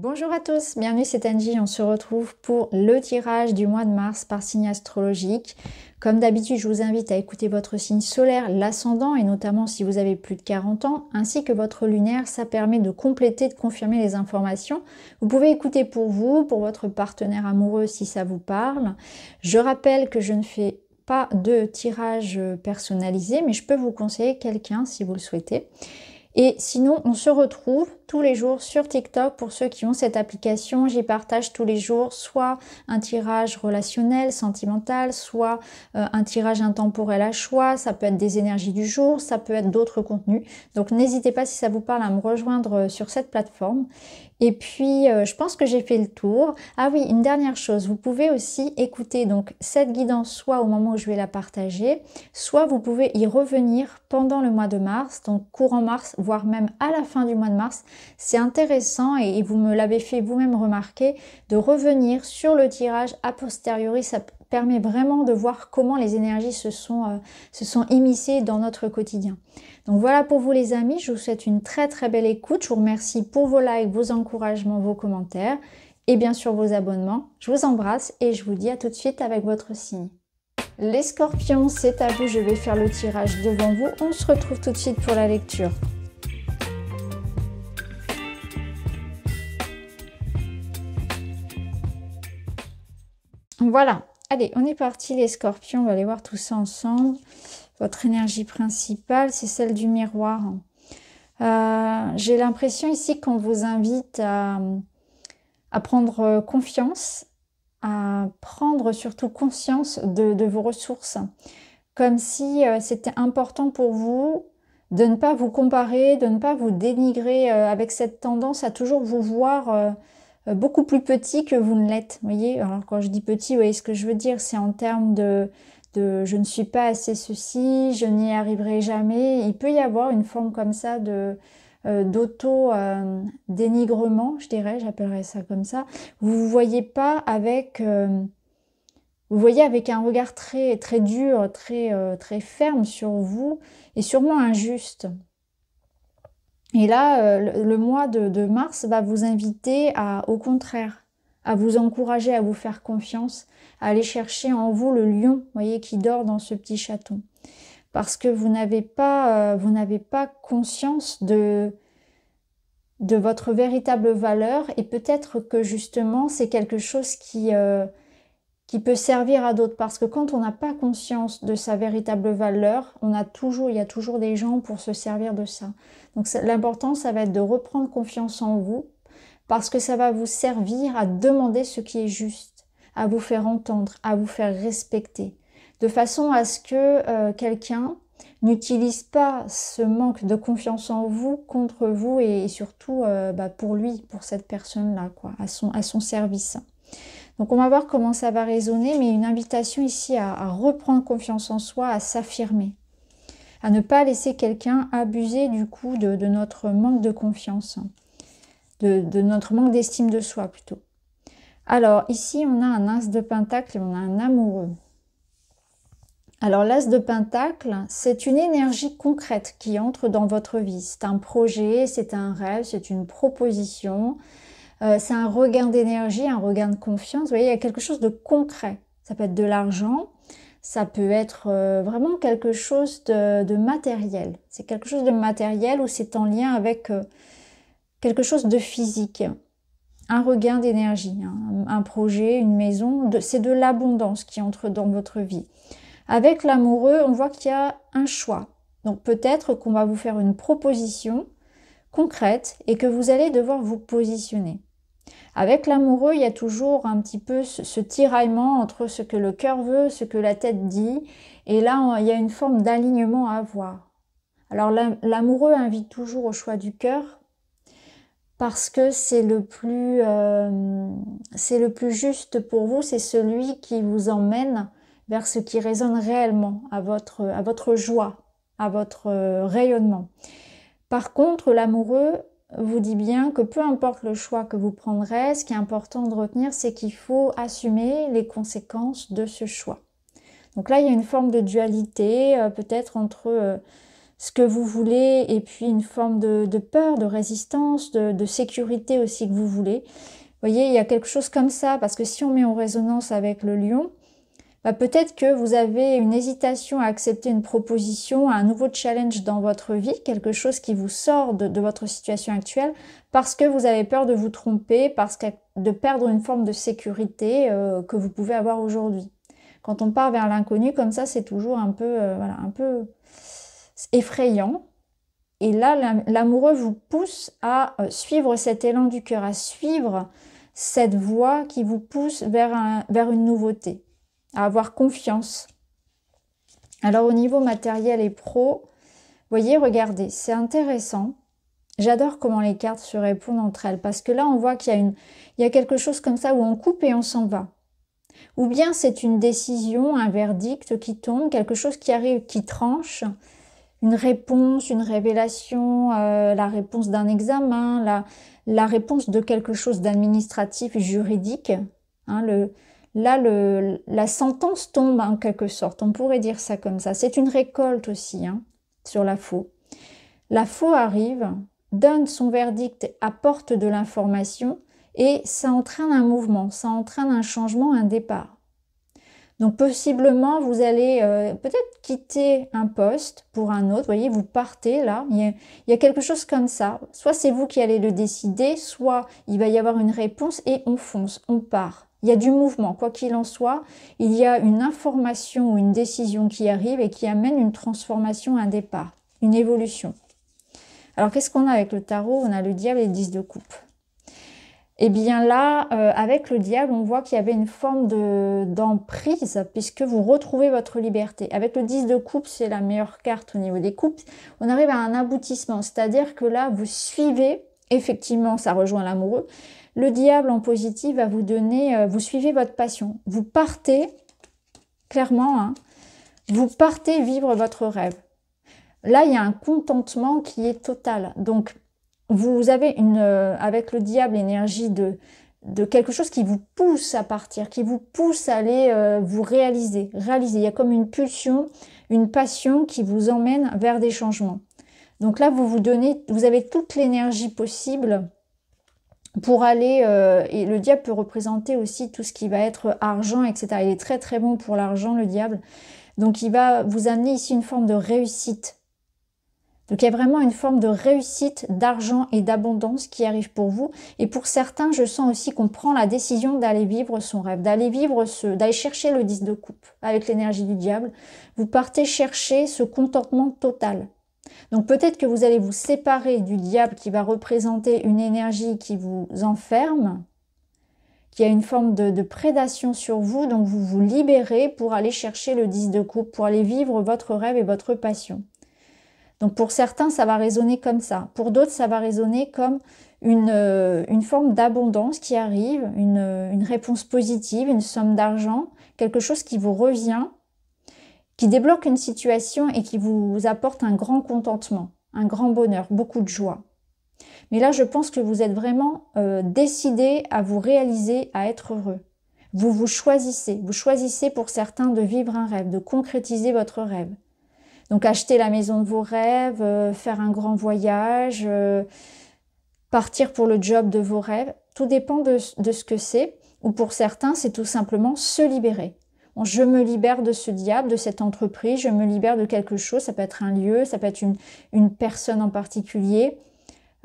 Bonjour à tous, bienvenue, c'est Angie. On se retrouve pour le tirage du mois de mars par signe astrologique. Comme d'habitude, je vous invite à écouter votre signe solaire, l'ascendant, et notamment si vous avez plus de 40 ans, ainsi que votre lunaire. Ça permet de compléter, de confirmer les informations. Vous pouvez écouter pour vous, pour votre partenaire amoureux si ça vous parle. Je rappelle que je ne fais pas de tirage personnalisé, mais je peux vous conseiller quelqu'un si vous le souhaitez. Et sinon, on se retrouve tous les jours sur TikTok pour ceux qui ont cette application. J'y partage tous les jours soit un tirage relationnel, sentimental, soit un tirage intemporel à choix. Ça peut être des énergies du jour, ça peut être d'autres contenus. Donc n'hésitez pas si ça vous parle à me rejoindre sur cette plateforme. Et puis, je pense que j'ai fait le tour. Ah oui, une dernière chose, vous pouvez aussi écouter donc cette guidance soit au moment où je vais la partager, soit vous pouvez y revenir pendant le mois de mars, donc courant mars, voire même à la fin du mois de mars. C'est intéressant et vous me l'avez fait vous-même remarquer, de revenir sur le tirage a posteriori. Ça permet vraiment de voir comment les énergies se sont immiscées dans notre quotidien. Donc voilà pour vous les amis, je vous souhaite une très très belle écoute. Je vous remercie pour vos likes, vos encouragements, vos commentaires et bien sûr vos abonnements. Je vous embrasse et je vous dis à tout de suite avec votre signe. Les scorpions, c'est à vous, je vais faire le tirage devant vous. On se retrouve tout de suite pour la lecture. Voilà, allez, on est parti les scorpions, on va aller voir tout ça ensemble. Votre énergie principale, c'est celle du miroir. J'ai l'impression ici qu'on vous invite à prendre confiance, à prendre surtout conscience de vos ressources. Comme si c'était important pour vous de ne pas vous comparer, de ne pas vous dénigrer avec cette tendance à toujours vous voir beaucoup plus petit que vous ne l'êtes. Vous voyez, alors quand je dis petit, vous voyez ce que je veux dire, c'est en termes de je ne suis pas assez ceci, je n'y arriverai jamais. Il peut y avoir une forme comme ça de d'auto-dénigrement, je dirais, j'appellerais ça comme ça. Vous voyez pas avec... vous voyez avec un regard très, très dur, très ferme sur vous et sûrement injuste. Et là, le mois de mars va vous inviter au contraire, à vous encourager, à vous faire confiance, à aller chercher en vous le lion, vous voyez, qui dort dans ce petit chaton. Parce que vous n'avez pas conscience de votre véritable valeur et peut-être que justement c'est quelque chose qui peut servir à d'autres. Parce que quand on n'a pas conscience de sa véritable valeur, il y a toujours des gens pour se servir de ça. Donc l'important, ça va être de reprendre confiance en vous parce que ça va vous servir à demander ce qui est juste, à vous faire entendre, à vous faire respecter, de façon à ce que quelqu'un n'utilise pas ce manque de confiance en vous contre vous et surtout pour lui, pour cette personne-là, quoi, à son service. Donc on va voir comment ça va résonner, mais une invitation ici à reprendre confiance en soi, à s'affirmer, à ne pas laisser quelqu'un abuser du coup de notre manque de confiance, de notre manque d'estime de soi plutôt. Alors ici on a un as de pentacle et on a un amoureux. Alors l'as de pentacle, c'est une énergie concrète qui entre dans votre vie. C'est un projet, c'est un rêve, c'est une proposition. C'est un regain d'énergie, un regain de confiance. Vous voyez, il y a quelque chose de concret. Ça peut être de l'argent, ça peut être vraiment quelque chose de matériel. C'est quelque chose de matériel ou c'est en lien avec quelque chose de physique. Un regain d'énergie, un projet, une maison. C'est de l'abondance qui entre dans votre vie. Avec l'amoureux, on voit qu'il y a un choix. Donc peut-être qu'on va vous faire une proposition concrète et que vous allez devoir vous positionner. Avec l'amoureux, il y a toujours un petit peu ce tiraillement entre ce que le cœur veut, ce que la tête dit. Et là, il y a une forme d'alignement à avoir. Alors l'amoureux invite toujours au choix du cœur parce que c'est le plus juste pour vous. C'est celui qui vous emmène vers ce qui résonne réellement à votre joie, à votre rayonnement. Par contre, l'amoureux vous dit bien que peu importe le choix que vous prendrez, ce qui est important de retenir, c'est qu'il faut assumer les conséquences de ce choix. Donc là, il y a une forme de dualité, peut-être entre ce que vous voulez, et puis une forme de peur, de résistance, de sécurité aussi que vous voulez. Vous voyez, il y a quelque chose comme ça, parce que si on met en résonance avec le lion, bah peut-être que vous avez une hésitation à accepter une proposition, un nouveau challenge dans votre vie, quelque chose qui vous sort de votre situation actuelle, parce que vous avez peur de vous tromper, de perdre une forme de sécurité que vous pouvez avoir aujourd'hui. Quand on part vers l'inconnu comme ça, c'est toujours un peu, voilà, un peu effrayant. Et là, l'amoureux vous pousse à suivre cet élan du cœur, à suivre cette voie qui vous pousse vers une nouveauté, à avoir confiance. Alors au niveau matériel et pro, voyez, regardez, c'est intéressant. J'adore comment les cartes se répondent entre elles, parce que là, on voit qu'il y a quelque chose comme ça où on coupe et on s'en va. Ou bien c'est une décision, un verdict qui tombe, quelque chose qui arrive, qui tranche, une réponse, une révélation, la réponse d'un examen, la réponse de quelque chose d'administratif, juridique. Hein, la sentence tombe en quelque sorte, on pourrait dire ça comme ça. C'est une récolte aussi, hein, sur la faux. La faux arrive, donne son verdict, apporte de l'information et ça entraîne un mouvement, ça entraîne un changement, un départ. Donc possiblement, vous allez peut-être quitter un poste pour un autre. Vous voyez, vous partez là. Il y a quelque chose comme ça. Soit c'est vous qui allez le décider, soit il va y avoir une réponse et on fonce, on part. Il y a du mouvement. Quoi qu'il en soit, il y a une information ou une décision qui arrive et qui amène une transformation, un départ, une évolution. Alors qu'est-ce qu'on a avec le tarot? On a le diable et le 10 de coupe. Et bien là, avec le diable, on voit qu'il y avait une forme d'emprise, puisque vous retrouvez votre liberté. Avec le 10 de coupe, c'est la meilleure carte au niveau des coupes, on arrive à un aboutissement, c'est-à-dire que là, vous suivez, effectivement, ça rejoint l'amoureux, le diable en positif va vous donner, vous suivez votre passion. Vous partez, clairement, hein, vous partez vivre votre rêve. Là, il y a un contentement qui est total. Donc, vous avez avec le diable l'énergie de quelque chose qui vous pousse à partir, qui vous pousse à aller vous réaliser. Il y a comme une pulsion, une passion qui vous emmène vers des changements. Donc là, vous avez toute l'énergie possible pour aller, et le diable peut représenter aussi tout ce qui va être argent, etc. Il est très très bon pour l'argent, le diable. Donc il va vous amener ici une forme de réussite. Donc il y a vraiment une forme de réussite, d'argent et d'abondance qui arrive pour vous. Et pour certains, je sens aussi qu'on prend la décision d'aller vivre son rêve, d'aller chercher le 10 de coupe avec l'énergie du diable. Vous partez chercher ce contentement total. Donc peut-être que vous allez vous séparer du diable qui va représenter une énergie qui vous enferme, qui a une forme de prédation sur vous. Donc vous vous libérez pour aller chercher le 10 de coupe, pour aller vivre votre rêve et votre passion. Donc pour certains, ça va résonner comme ça. Pour d'autres, ça va résonner comme une forme d'abondance qui arrive, une réponse positive, une somme d'argent, quelque chose qui vous revient, qui débloque une situation et qui vous apporte un grand contentement, un grand bonheur, beaucoup de joie. Mais là, je pense que vous êtes vraiment décidé à vous réaliser, à être heureux. Vous choisissez. Vous choisissez pour certains de vivre un rêve, de concrétiser votre rêve. Donc acheter la maison de vos rêves, faire un grand voyage, partir pour le job de vos rêves. Tout dépend de ce que c'est. Ou pour certains, c'est tout simplement se libérer. Bon, je me libère de ce diable, de cette entreprise, je me libère de quelque chose. Ça peut être un lieu, ça peut être une personne en particulier.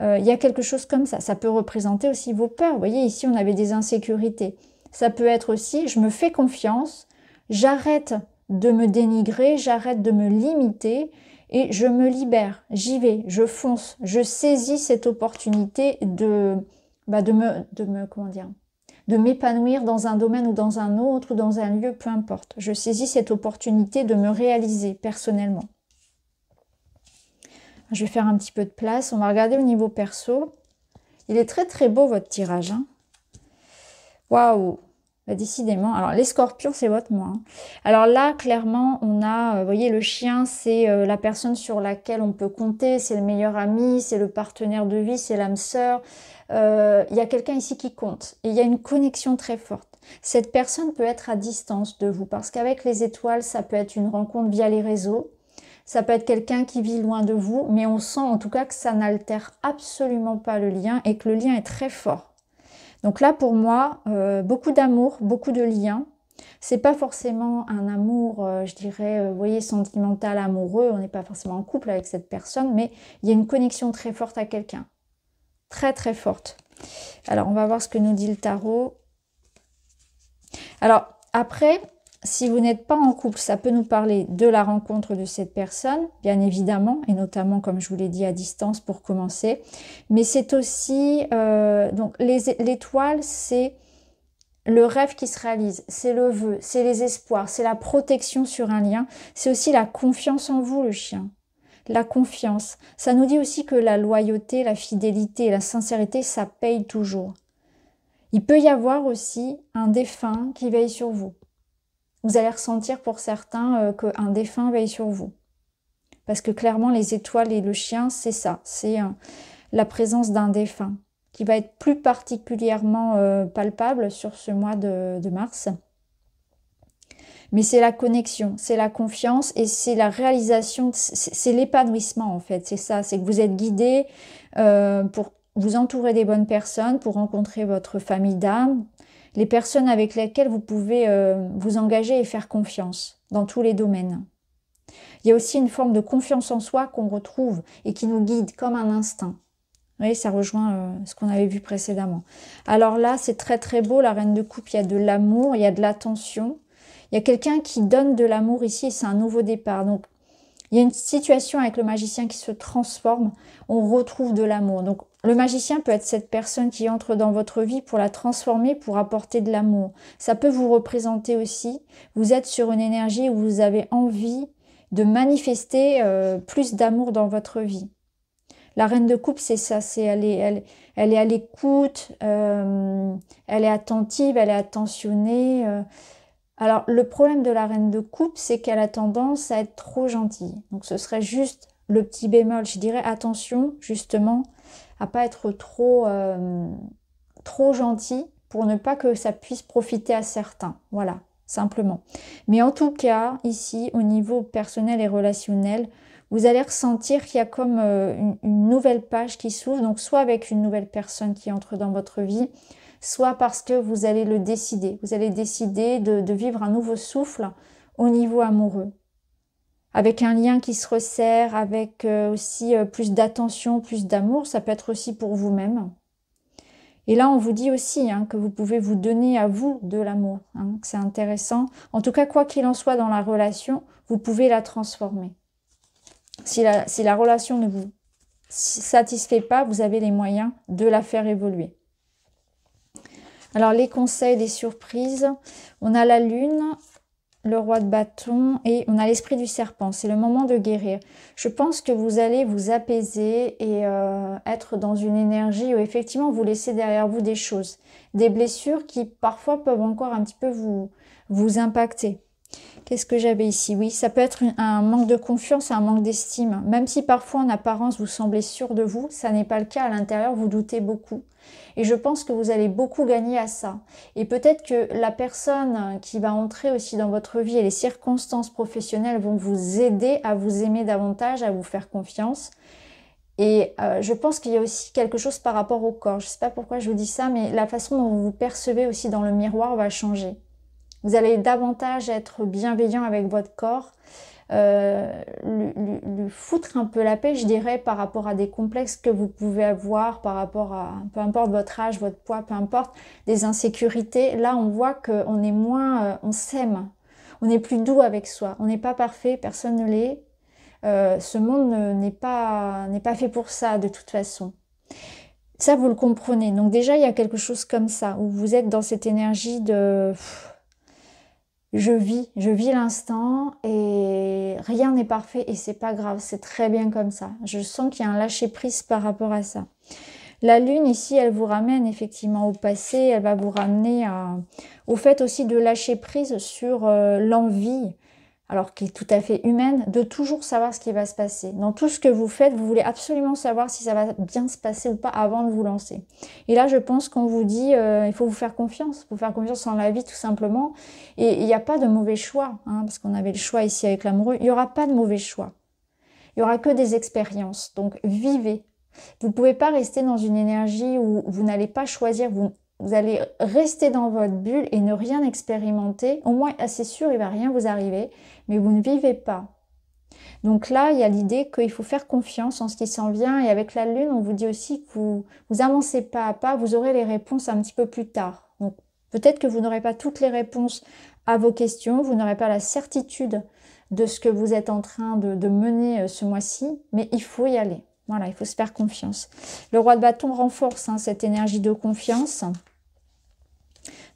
Il y a quelque chose comme ça. Ça peut représenter aussi vos peurs. Vous voyez, ici, on avait des insécurités. Ça peut être aussi, je me fais confiance, j'arrête de me dénigrer, j'arrête de me limiter et je me libère, j'y vais, je fonce, je saisis cette opportunité de m'épanouir dans un domaine ou dans un autre ou dans un lieu, peu importe. Je saisis cette opportunité de me réaliser personnellement. Je vais faire un petit peu de place, on va regarder au niveau perso. Il est très très beau votre tirage. Hein. Waouh! Bah, décidément, alors les scorpions c'est votre mois. Hein. Alors là clairement on a, vous voyez le chien c'est la personne sur laquelle on peut compter, c'est le meilleur ami, c'est le partenaire de vie, c'est l'âme sœur. Il y a quelqu'un ici qui compte et il y a une connexion très forte. Cette personne peut être à distance de vous parce qu'avec les étoiles ça peut être une rencontre via les réseaux, Ça peut être quelqu'un qui vit loin de vous, mais on sent en tout cas que ça n'altère absolument pas le lien et que le lien est très fort. Donc là, pour moi, beaucoup d'amour, beaucoup de liens. C'est pas forcément un amour, je dirais, vous voyez, sentimental, amoureux. On n'est pas forcément en couple avec cette personne, mais il y a une connexion très forte à quelqu'un. Très, très forte. Alors, on va voir ce que nous dit le tarot. Alors, après, si vous n'êtes pas en couple, ça peut nous parler de la rencontre de cette personne, bien évidemment, et notamment, comme je vous l'ai dit, à distance pour commencer. Mais c'est aussi, donc l'étoile, c'est le rêve qui se réalise, c'est le vœu, c'est les espoirs, c'est la protection sur un lien. C'est aussi la confiance en vous, le chien. La confiance. Ça nous dit aussi que la loyauté, la fidélité, la sincérité, ça paye toujours. Il peut y avoir aussi un défunt qui veille sur vous. Vous allez ressentir pour certains qu'un défunt veille sur vous. Parce que clairement, les étoiles et le chien, c'est ça. C'est la présence d'un défunt qui va être plus particulièrement palpable sur ce mois de mars. Mais c'est la connexion, c'est la confiance et c'est la réalisation, c'est l'épanouissement en fait. C'est ça, c'est que vous êtes guidé pour vous entourer des bonnes personnes, pour rencontrer votre famille d'âme, les personnes avec lesquelles vous pouvez vous engager et faire confiance dans tous les domaines. Il y a aussi une forme de confiance en soi qu'on retrouve et qui nous guide comme un instinct. Vous voyez, ça rejoint ce qu'on avait vu précédemment. Alors là, c'est très très beau, la reine de coupe, il y a de l'amour, il y a de l'attention. Il y a quelqu'un qui donne de l'amour ici et c'est un nouveau départ. Donc, il y a une situation avec le magicien qui se transforme, on retrouve de l'amour. Donc, le magicien peut être cette personne qui entre dans votre vie pour la transformer, pour apporter de l'amour. Ça peut vous représenter aussi. Vous êtes sur une énergie où vous avez envie de manifester plus d'amour dans votre vie. La reine de coupe, c'est ça, elle est à l'écoute, elle est attentive, elle est attentionnée. Alors, le problème de la reine de coupe, c'est qu'elle a tendance à être trop gentille. Donc, ce serait juste le petit bémol. Je dirais attention, justement, à pas être trop gentil pour ne pas que ça puisse profiter à certains. Voilà, simplement. Mais en tout cas, ici, au niveau personnel et relationnel, vous allez ressentir qu'il y a comme une nouvelle page qui s'ouvre. Donc, soit avec une nouvelle personne qui entre dans votre vie, soit parce que vous allez le décider. Vous allez décider de vivre un nouveau souffle au niveau amoureux. Avec un lien qui se resserre, avec aussi plus d'attention, plus d'amour. Ça peut être aussi pour vous-même. Et là, on vous dit aussi que vous pouvez vous donner à vous de l'amour. Que c'est intéressant. En tout cas, quoi qu'il en soit dans la relation, vous pouvez la transformer. Si la relation ne vous satisfait pas, vous avez les moyens de la faire évoluer. Alors, les conseils, les surprises. On a la lune, le roi de bâton et on a l'esprit du serpent. C'est le moment de guérir. Je pense que vous allez vous apaiser et être dans une énergie où effectivement vous laissez derrière vous des choses, des blessures qui parfois peuvent encore un petit peu vous impacter. Qu'est-ce que j'avais ici? Oui, ça peut être un manque de confiance, un manque d'estime. Même si parfois en apparence vous semblez sûr de vous, ça n'est pas le cas. À l'intérieur, vous doutez beaucoup. Et je pense que vous allez beaucoup gagner à ça. Et peut-être que la personne qui va entrer aussi dans votre vie et les circonstances professionnelles vont vous aider à vous aimer davantage, à vous faire confiance. Et je pense qu'il y a aussi quelque chose par rapport au corps. Je ne sais pas pourquoi je vous dis ça, mais la façon dont vous vous percevez aussi dans le miroir va changer. Vous allez davantage être bienveillant avec votre corps, lui foutre un peu la paix, je dirais, par rapport à des complexes que vous pouvez avoir, par rapport à, peu importe votre âge, votre poids, peu importe, des insécurités. Là, on voit qu'on est moins, on s'aime, on est plus doux avec soi. On n'est pas parfait, personne ne l'est. Ce monde n'est pas fait pour ça, de toute façon. Ça, vous le comprenez. Donc déjà, il y a quelque chose comme ça, où vous êtes dans cette énergie de... Je vis l'instant et rien n'est parfait et c'est pas grave, c'est très bien comme ça. Je sens qu'il y a un lâcher prise par rapport à ça. La lune ici, elle vous ramène effectivement au passé, elle va vous ramener au fait aussi de lâcher prise sur l'envie, alors qui est tout à fait humaine, de toujours savoir ce qui va se passer. Dans tout ce que vous faites, vous voulez absolument savoir si ça va bien se passer ou pas avant de vous lancer. Et là, je pense qu'on vous dit, il faut vous faire confiance. Il faut faire confiance en la vie, tout simplement. Et il n'y a pas de mauvais choix, parce qu'on avait le choix ici avec l'amoureux. Il n'y aura pas de mauvais choix. Il n'y aura que des expériences. Donc, vivez. Vous ne pouvez pas rester dans une énergie où vous n'allez pas choisir, vous allez rester dans votre bulle et ne rien expérimenter. Au moins, c'est sûr, il ne va rien vous arriver, mais vous ne vivez pas. Donc là, il y a l'idée qu'il faut faire confiance en ce qui s'en vient. Et avec la Lune, on vous dit aussi que vous avancez pas à pas, vous aurez les réponses un petit peu plus tard. Donc peut-être que vous n'aurez pas toutes les réponses à vos questions, vous n'aurez pas la certitude de ce que vous êtes en train de mener ce mois-ci, mais il faut y aller. Voilà, il faut se faire confiance. Le roi de bâton renforce cette énergie de confiance.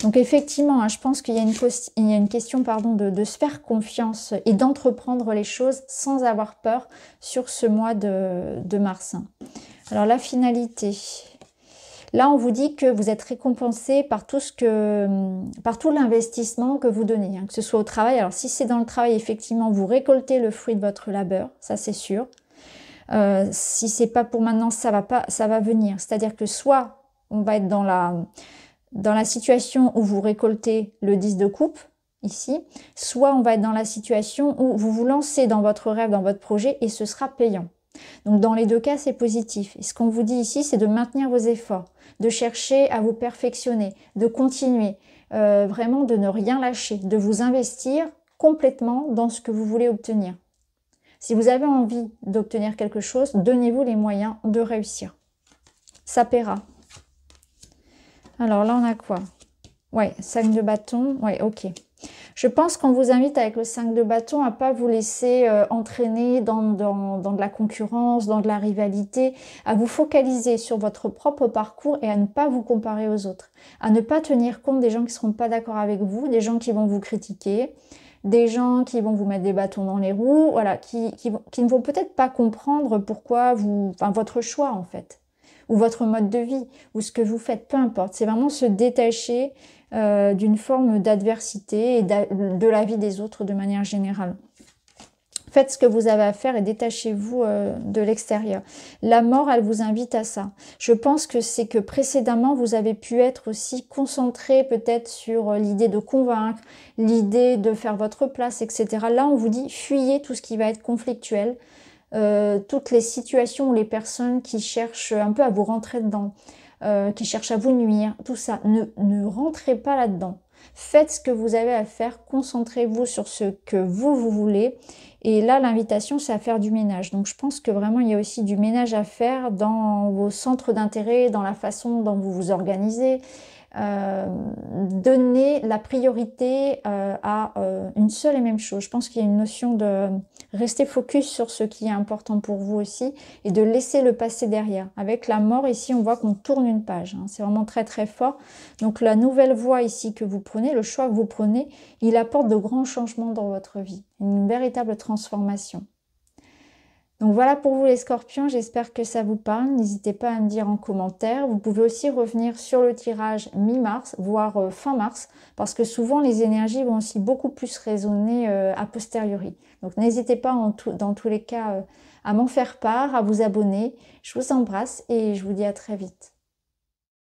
Donc effectivement, je pense qu'il y a une question de se faire confiance et d'entreprendre les choses sans avoir peur sur ce mois de mars. Alors la finalité. Là, on vous dit que vous êtes récompensé par tout l'investissement que vous donnez, que ce soit au travail. Alors si c'est dans le travail, effectivement, vous récoltez le fruit de votre labeur, ça c'est sûr. Si c'est pas pour maintenant, ça va venir. C'est-à-dire que soit on va être dans la situation où vous récoltez le 10 de coupe, ici, soit on va être dans la situation où vous vous lancez dans votre rêve, dans votre projet, et ce sera payant. Donc dans les deux cas, c'est positif. Et ce qu'on vous dit ici, c'est de maintenir vos efforts, de chercher à vous perfectionner, de continuer, vraiment de ne rien lâcher, de vous investir complètement dans ce que vous voulez obtenir. Si vous avez envie d'obtenir quelque chose, donnez-vous les moyens de réussir. Ça paiera. Alors là, on a quoi? Ouais, 5 de bâton. Ouais, ok. Je pense qu'on vous invite avec le 5 de bâton à pas vous laisser entraîner dans de la concurrence, dans de la rivalité, à vous focaliser sur votre propre parcours et à ne pas vous comparer aux autres, à ne pas tenir compte des gens qui ne seront pas d'accord avec vous, des gens qui vont vous critiquer, des gens qui vont vous mettre des bâtons dans les roues, voilà, qui ne vont peut-être pas comprendre pourquoi votre choix en fait, ou votre mode de vie, ou ce que vous faites, peu importe. C'est vraiment se détacher d'une forme d'adversité et de la vie des autres de manière générale. Faites ce que vous avez à faire et détachez-vous de l'extérieur. La mort, elle vous invite à ça. Je pense que c'est que précédemment, vous avez pu être aussi concentré peut-être sur l'idée de convaincre, l'idée de faire votre place, etc. Là, on vous dit, fuyez tout ce qui va être conflictuel, toutes les situations où les personnes qui cherchent un peu à vous rentrer dedans, qui cherchent à vous nuire, tout ça, ne rentrez pas là-dedans. Faites ce que vous avez à faire, concentrez-vous sur ce que vous voulez. Et là, l'invitation, c'est à faire du ménage. Donc, je pense que vraiment, il y a aussi du ménage à faire dans vos centres d'intérêt, dans la façon dont vous vous organisez. Donner la priorité à une seule et même chose. Je pense qu'il y a une notion de rester focus sur ce qui est important pour vous aussi et de laisser le passé derrière. Avec la mort, ici, on voit qu'on tourne une page. C'est vraiment très très fort. Donc la nouvelle voie ici que vous prenez, le choix que vous prenez, il apporte de grands changements dans votre vie. Une véritable transformation. Donc voilà pour vous les scorpions, j'espère que ça vous parle. N'hésitez pas à me dire en commentaire. Vous pouvez aussi revenir sur le tirage mi-mars, voire fin mars, parce que souvent les énergies vont aussi beaucoup plus résonner a posteriori. Donc n'hésitez pas dans tous les cas à m'en faire part, à vous abonner. Je vous embrasse et je vous dis à très vite.